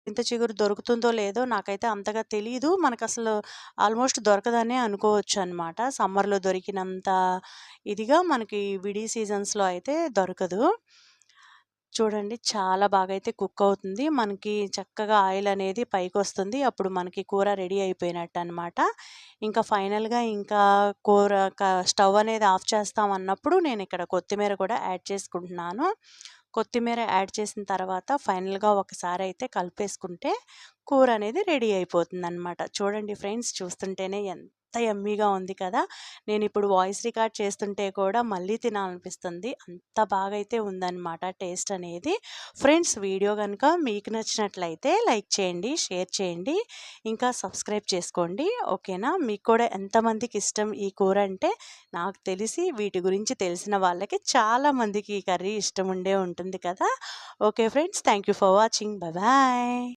చింత చిగురు దొరుకుతుందో లేదో నాకైతే అంతగా తెలీదు. మనకసలు ఆల్మోస్ట్ దొరకదనే అనుకోవచ్చనమాట. సమ్మర్‌లో దొరికినంత ఇదిగా మనకి విడి సీజన్స్‌లో అయితే దొరకదు. చూడండి చాలా బాగా అయితే కుక్ అవుతుంది. మనకి చక్కగా ఆయిల్ అనేది పైకొస్తుంది. అప్పుడు మనకి కూర రెడీ అయిపోయినట్టనమాట. ఇంకా ఫైనల్‌గా ఇంకా కూర స్టవ్ అనేది ఆఫ్ చేస్తాం అన్నప్పుడు నేనిక్కడ కొత్తిమీర కూడా యాడ్ చేసుకుంటున్నాను. కొత్తిమీర యాడ్ చేసిన తర్వాత ఫైనల్‌గా ఒకసారయితే కలిపేసుకుంటే కూర అనేది రెడీ అయిపోతుందనమాట. చూడండి ఫ్రెండ్స్ చూస్తుంటేనే ఎంత యమ్మీగా ఉంది కదా! నేనిప్పుడు వాయిస్ రికార్డ్ చేస్తుంటే కూడా మళ్ళీ తినాలనిపిస్తుంది. అంత బాగా అయితే ఉందనమాట టేస్ట్ అనేది. ఫ్రెండ్స్ వీడియో గనుక మీకు నచ్చినట్లయితే లైక్ చేయండి, షేర్ చేయండి, ఇంకా సబ్స్క్రైబ్ చేసుకోండి. ఓకేనా? మీకు కూడా ఎంతమందికి ఇష్టం ఈ కూర అంటే నాకు తెలిసి వీటి గురించి తెలిసిన వాళ్ళకి చాలా మందికి ఈ కర్రీ ఇష్టం ఉండే ఉంటుంది కదా! Okay friends. Thank you for watching. Bye.